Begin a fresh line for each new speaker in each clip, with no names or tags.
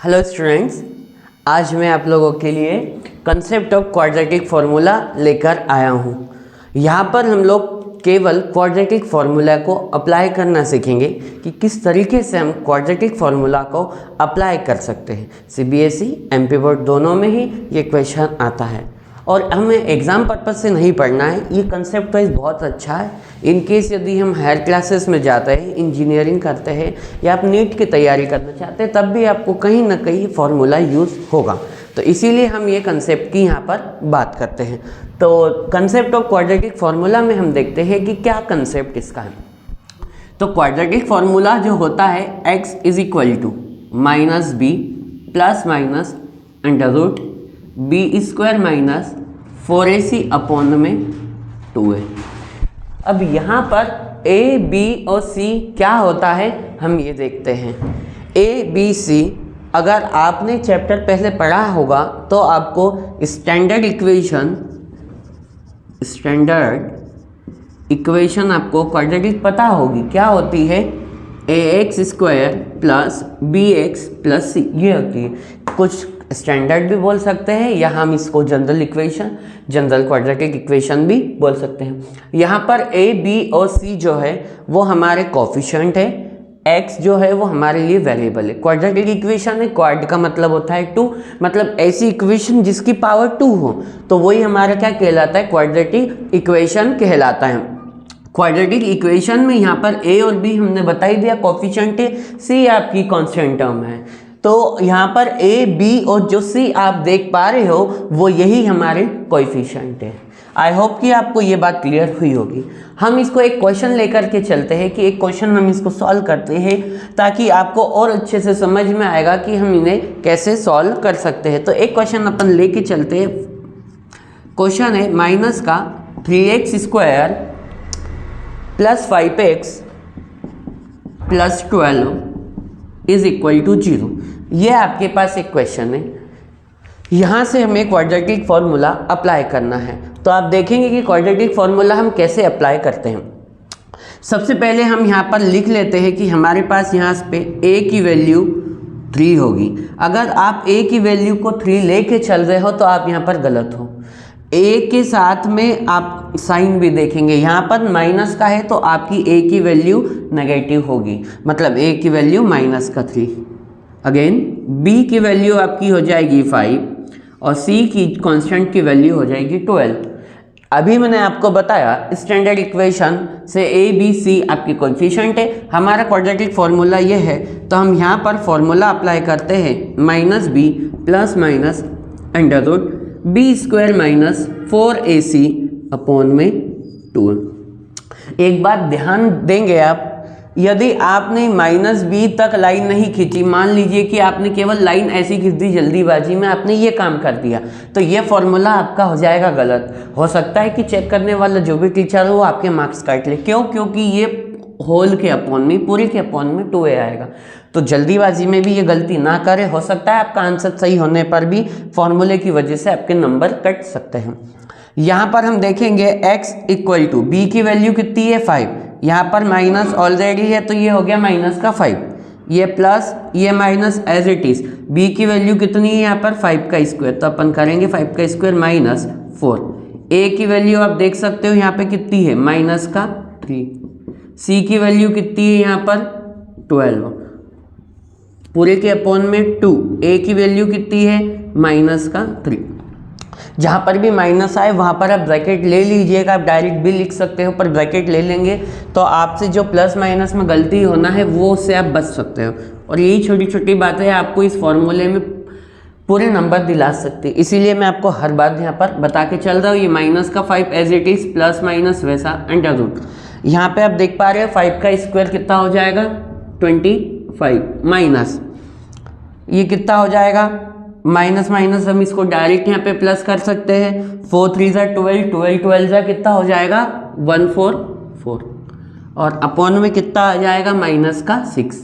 Hello students, आज मैं आप लोगों के लिए कंसेप्ट ऑफ क्वाड्रेटिक फार्मूला लेकर आया हूँ। यहाँ पर हम लोग केवल क्वाड्रेटिक फार्मूला को अप्लाई करना सीखेंगे कि किस तरीके से हम क्वाड्रेटिक फार्मूला को अप्लाई कर सकते हैं। सीबीएसई एमपी बोर्ड दोनों में ही ये क्वेश्चन आता है और हमें एग्ज़ाम पर्पज़ से नहीं पढ़ना है। ये कंसेप्ट वाइज बहुत अच्छा है। इन केस यदि हम हायर क्लासेस में जाते हैं, इंजीनियरिंग करते हैं या आप नीट की तैयारी करना चाहते हैं, तब भी आपको कहीं ना कहीं फार्मूला यूज़ होगा। तो इसीलिए हम ये कंसेप्ट की यहाँ पर बात करते हैं। तो कंसेप्ट ऑफ क्वाड्रेटिक फार्मूला में हम देखते हैं कि क्या कंसेप्ट इसका है। तो क्वाड्रेटिक फार्मूला जो होता है x is equal to minus B plus minus under root B square minus 4ac upon में 2a। अब यहाँ पर a, b और c क्या होता है हम ये देखते हैं। a, b, c अगर आपने चैप्टर पहले पढ़ा होगा तो आपको स्टैंडर्ड इक्वेशन आपको क्वाड्रेटिक पता होगी। क्या होती है? ax square plus bx plus c, ये होती है। कुछ स्टैंडर्ड भी बोल सकते हैं या हम इसको जनरल क्वाड्रेटिक इक्वेशन भी बोल सकते हैं। यहाँ पर a, b और c जो है वो हमारे कोफिशिएंट है, x जो है वो हमारे लिए वेरिएबल है। क्वाड्रेटिक इक्वेशन है, क्वाड का मतलब होता है 2, मतलब ऐसी इक्वेशन जिसकी पावर 2 हो तो वही हमारा क्या कहलाता है? क्वाड्रेटिक इक्वेशन कहलाता है। क्वाड्रेटिक इक्वेशन में यहाँ पर a और b हमने बता ही दिया कोफिशिएंट है, c आपकी कांस्टेंट टर्म है। तो यहाँ पर a, b और जो c आप देख पा रहे हो वो यही हमारे कोएफिशिएंट है। आई होप कि आपको ये बात क्लियर हुई होगी। हम इसको एक क्वेश्चन लेकर के चलते हैं कि एक क्वेश्चन हम इसको सॉल्व करते हैं ताकि आपको और अच्छे से समझ में आएगा कि हम इन्हें कैसे सॉल्व कर सकते हैं। तो एक क्वेश्चन अपन लेके चलते हैं। क्वेश्चन है माइनस का 3x square plus 5x plus 12 is equal to 0। ये आपके पास एक क्वेश्चन है। यहाँ से हमें क्वाड्रेटिक फार्मूला अप्लाई करना है। तो आप देखेंगे कि क्वाड्रेटिक फार्मूला हम कैसे अप्लाई करते हैं। सबसे पहले हम यहाँ पर लिख लेते हैं कि हमारे पास यहाँ पे a की वैल्यू 3 होगी। अगर आप a की वैल्यू को 3 लेके चल रहे हो तो आप यहाँ पर गलत हो। a के साथ में आप साइन भी देखेंगे, यहाँ पर माइनस का है तो आपकी a की वैल्यू नेगेटिव होगी, मतलब a की वैल्यू माइनस का 3। अगेन b की वैल्यू आपकी हो जाएगी 5 और c की कांस्टेंट की वैल्यू हो जाएगी 12। अभी मैंने आपको बताया स्टैंडर्ड इक्वेशन से a, b, c आपकी कोएफिशिएंट है। हमारा क्वाड्रेटिक फार्मूला ये है तो हम यहाँ पर फार्मूला अप्लाई करते हैं minus b plus minus under root B square minus 4ac upon में 2। एक बात ध्यान देंगे आप, यदि आपने माइनस बी तक लाइन नहीं खींची, मान लीजिए कि आपने केवल लाइन ऐसी खींच दी जल्दीबाजी में, आपने ये काम कर दिया तो ये फॉर्मूला आपका हो जाएगा गलत। हो सकता है कि चेक करने वाला जो भी टीचर हो वो आपके मार्क्स काट ले। क्यों? क्योंकि ये होल के अपॉन में, पूरे के अपॉन में 2a आएगा। तो जल्दीबाजी में भी ये गलती ना करें। हो सकता है आपका आंसर सही होने पर भी फॉर्मूले की वजह से आपके नंबर कट सकते हैं। यहाँ पर हम देखेंगे x इक्वल टू बी की वैल्यू कितनी है 5, यहाँ पर माइनस ऑलरेडी है तो ये हो गया माइनस का 5, ये प्लस ये minus as it is. b की वैल्यू कितनी है यहाँ पर 5 का स्क्वायर, तो अपन करेंगे 5 का स्क्वायर माइनस 4। a की वैल्यू आप देख सकते हो यहाँ पे कितनी है माइनस का 3। c की वैल्यू कितनी है यहाँ पर 12, पूरे के अपॉन में 2। a की वैल्यू कितनी है माइनस का 3। जहाँ पर भी माइनस आए वहाँ पर आप ब्रैकेट ले लीजिएगा। आप डायरेक्ट भी लिख सकते हो पर ब्रैकेट ले लेंगे तो आपसे जो प्लस माइनस में गलती होना है वो उससे आप बच सकते हो। और यही छोटी छोटी बातें आपको इस फॉर्मूले में पूरे नंबर दिला सकते हैं। इसीलिए मैं आपको हर बात यहाँ पर बता के चल रहा हूँ। ये माइनस का 5 as it is, plus minus वैसा अंडर रूट। यहाँ पर आप देख पा रहे हो 5 का स्क्वायर कितना हो जाएगा 25, माइनस ये कितना हो जाएगा माइनस माइनस, हम इसको डायरेक्ट यहाँ पे प्लस कर सकते हैं। 4 3 ज़ा 12, 12 12 ज़ा कितना हो जाएगा 144 और अपॉन में कितना आ जाएगा माइनस का 6।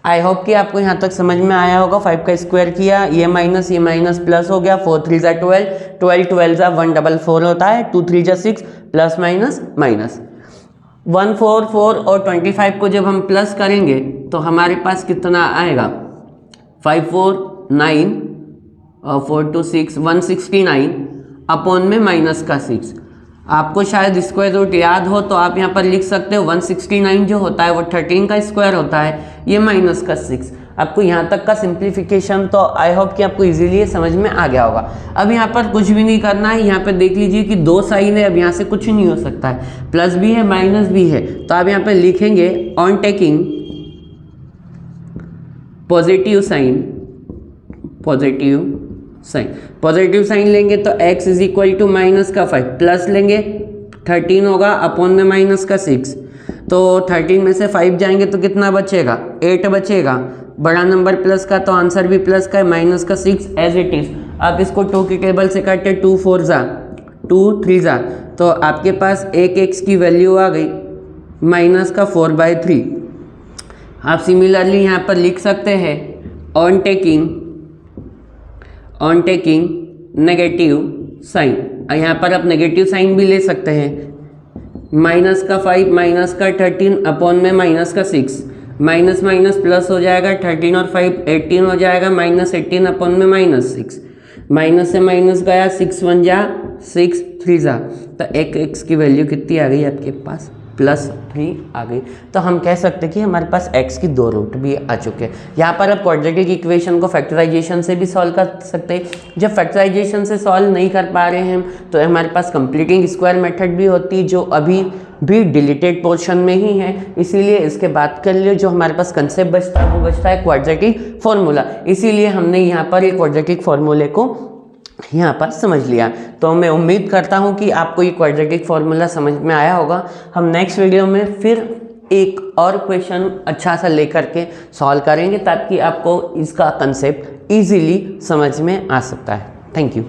आई होप कि आपको यहाँ तक समझ में आया होगा। 5 का स्क्वायर किया, ये माइनस प्लस हो गया। 4 3 ज़ा 12, 12 12 ज़ा 144 होता है, 2 3 ज़ा 6, प्लस माइनस माइनस 144 और 25 को जब हम प्लस करेंगे तो हमारे पास कितना आएगा 5 4 9 4 2 6 169 अपॉन में माइनस का 6। आपको शायद स्क्वायर रूट याद हो तो आप यहाँ पर लिख सकते हो 169 जो होता है वो 13 का स्क्वायर होता है, ये माइनस का 6। आपको यहाँ तक का सिंप्लीफिकेशन तो आई होप कि आपको इजीली ये समझ में आ गया होगा। अब यहाँ पर कुछ भी नहीं करना है, यहाँ पर देख लीजिए कि दो साइन है, अब यहाँ से कुछ नहीं हो सकता है, प्लस भी है माइनस भी है, तो आप यहाँ पर लिखेंगे ऑन टेकिंग पॉजिटिव साइन लेंगे तो x is equal to minus का 5 प्लस लेंगे 13 होगा अपॉन में माइनस का 6, तो 13 में से 5 जाएंगे तो कितना बचेगा 8 बचेगा, बड़ा नंबर प्लस का तो आंसर भी प्लस का है, माइनस का 6 एज इट इज। आप इसको 2 की टेबल से काटे 2 4 जा 2 3 जा, तो आपके पास एक x की वैल्यू आ गई माइनस का 4/3। आप सिमिलरली यहाँ पर लिख सकते हैं ऑन टेकिंग नेगेटिव साइन, यहाँ पर आप नेगेटिव साइन भी ले सकते हैं, माइनस का 5 माइनस का 13 अपॉन में माइनस का 6, माइनस माइनस प्लस हो जाएगा 13 और 5 18 हो जाएगा, माइनस 18 अपॉन में माइनस 6, माइनस से माइनस गया 6 1 जा 6 3 जा, तो एक एक्स की वैल्यू कितनी आ गई आपके पास +3 आ गई। तो हम कह सकते हैं कि हमारे पास x की 2 रूट भी आ चुके हैं। यहाँ पर आप क्वाड्रेटिक इक्वेशन को फैक्टराइजेशन से भी सॉल्व कर सकते हैं। जब फैक्टराइजेशन से सॉल्व नहीं कर पा रहे हैं हम तो हमारे पास कंप्लीटिंग स्क्वायर मेथड भी होती है जो अभी भी डिलीटेड पोर्शन में ही है, इसीलिए इसके बात कर लिए जो हमारे पास कंसेप्ट बचता है वो बचता है क्वाड्रेटिक फार्मूला, इसीलिए हमने यहाँ पर एक क्वाड्रेटिक फार्मूले को यहाँ पर समझ लिया। तो मैं उम्मीद करता हूँ कि आपको ये क्वाड्रेटिक फार्मूला समझ में आया होगा। हम नेक्स्ट वीडियो में फिर एक और क्वेश्चन अच्छा सा लेकर के सॉल्व करेंगे ताकि आपको इसका कंसेप्ट इजीली समझ में आ सकता है। Thank you.